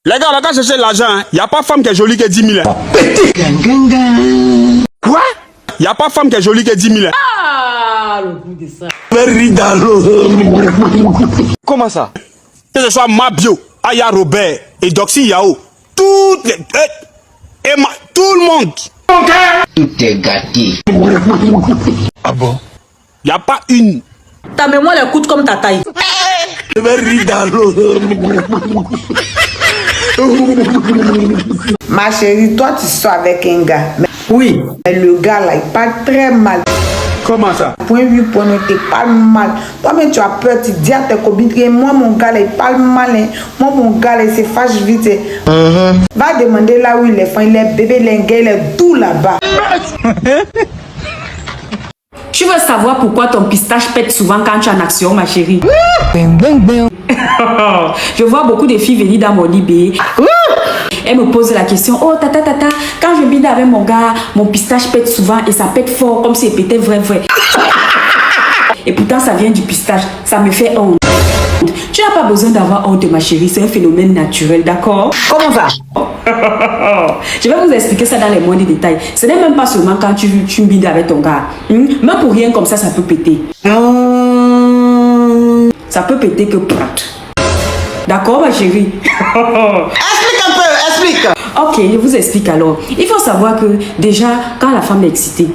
Les gars, on va chercher l'argent. Il n'y a pas femme qui est jolie que 10 000. Quoi? Il n'y a pas femme qui est jolie que 10 000. Ah, le coup de ça. Comment ça? Que ce soit Mabio, Aya Robert et Doxy Yao. Tout le monde. Tout est gâté. Ah bon? Il n'y a pas une. Ta mémoire elle coûte comme ta taille. Ma chérie, toi tu sors avec un gars. Oui. Mais le gars là, il parle très mal. Comment ça? Point 8, point 9, il parle mal. Toi-même tu as peur, tu dis à tes copines que moi mon gars là, il parle mal. Hein. Moi mon gars là, il se fâche vite. Hein. Va demander là où il est fin, il est bébé, il est gay, il est tout là-bas. Tu veux savoir pourquoi ton pistache pète souvent quand tu es en action, ma chérie? Je vois beaucoup de filles venir dans mon lit. Elles me posent la question, oh tata, quand je bide avec mon gars, mon pistache pète souvent et ça pète fort comme si il pétait vrai. Et pourtant ça vient du pistache, ça me fait honte. Tu n'as pas besoin d'avoir honte, ma chérie, c'est un phénomène naturel, d'accord? Comment ça? Je vais vous expliquer ça dans les moindres détails. Ce n'est même pas seulement quand tu bides avec ton gars. Même pour rien comme ça peut péter. Ça peut péter que prate. D'accord, ma chérie? Explique un peu, explique. Ok, je vous explique alors. Il faut savoir que déjà, quand la femme est excitée,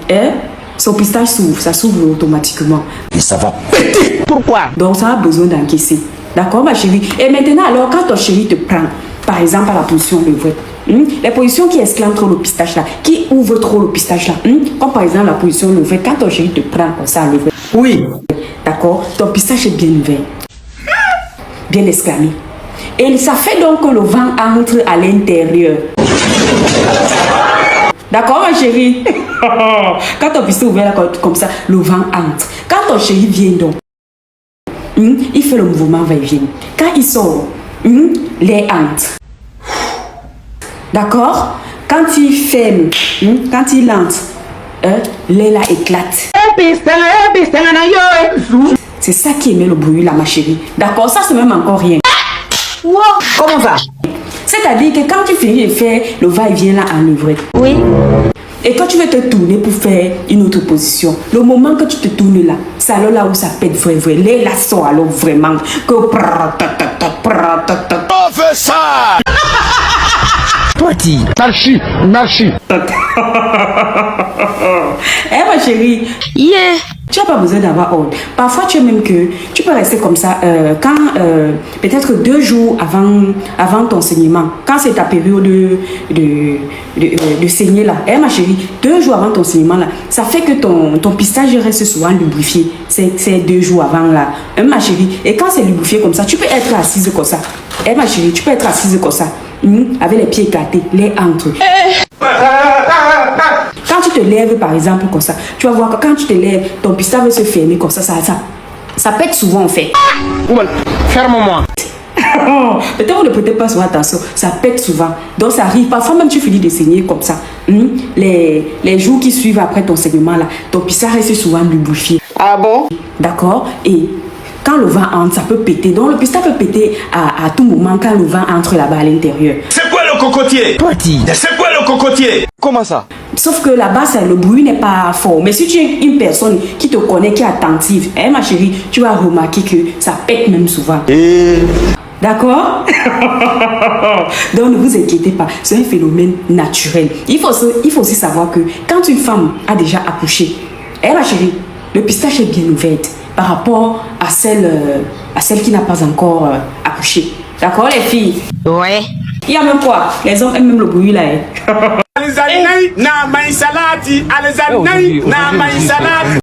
son pistache s'ouvre, ça s'ouvre automatiquement. Et ça va péter. Pourquoi? Donc ça a besoin d'encaisser. D'accord, ma chérie? Et maintenant, alors, quand ton chéri te prend, par exemple, à la position levrette, les positions qui exclament trop le pistache là, qui ouvrent trop le pistache là, comme par exemple la position levrette, quand ton chéri te prend comme ça à levrette, oui, d'accord, ton pistache est bien ouvert, bien exclamé. Et ça fait donc que le vent entre à l'intérieur. D'accord, ma chérie? Quand ton pistache est ouvert là, comme ça, le vent entre. Quand ton chéri vient donc, il fait le mouvement va-et-vient. Quand il sort, l'air entre. D'accord? Quand il ferme, quand il entre, l'air là éclate. C'est ça qui émet le bruit là, ma chérie. D'accord? Ça, c'est même encore rien. Wow. Comment ça? C'est-à-dire que quand tu finis de faire le va-et-vient là en levrette, oui, et quand tu veux te tourner pour faire une autre position, le moment que tu te tournes là, c'est alors là où ça pète vrai. Les là sont alors vraiment que... Professeur! Toi, dis. Marchi. Ma chérie, tu n'as pas besoin d'avoir honte. Parfois, tu es même que tu peux rester comme ça peut-être 2 jours avant ton saignement. Quand c'est ta période de saigner là, ma chérie, 2 jours avant ton saignement là, ça fait que ton pistache reste souvent lubrifié. C'est 2 jours avant là, ma chérie. Et quand c'est lubrifié comme ça, tu peux être assise comme ça. Ma chérie, tu peux être assise comme ça, avec les pieds éclatés, les entre. Quand tu te lèves par exemple comme ça, tu vas voir que quand tu te lèves, ton pistache va se fermer comme ça pète souvent en fait. Ferme-moi. Peut-être vous ne prêtez pas souvent attention, ça pète souvent. Donc ça arrive, parfois même tu finis de saigner comme ça. Les jours qui suivent après ton saignement là, ton pistache reste souvent lubrifié. Ah bon? D'accord? Et quand le vent entre, ça peut péter. Donc le pistache peut péter à tout moment quand le vent entre là-bas à l'intérieur. C'est quoi le cocotier? Toi, dis. C'est quoi le cocotier? Comment ça? Sauf que là-bas, le bruit n'est pas fort. Mais si tu es une personne qui te connaît, qui est attentive, ma chérie, tu vas remarquer que ça pète même souvent. D'accord? Donc ne vous inquiétez pas, c'est un phénomène naturel. Il faut aussi savoir que quand une femme a déjà accouché, ma chérie, le pistache est bien ouvert par rapport à celle qui n'a pas encore accouché. D'accord les filles? Ouais. Il y a même quoi? Les hommes aiment même le bruit là. Alizanai na mai salati, alizanai na mai salati.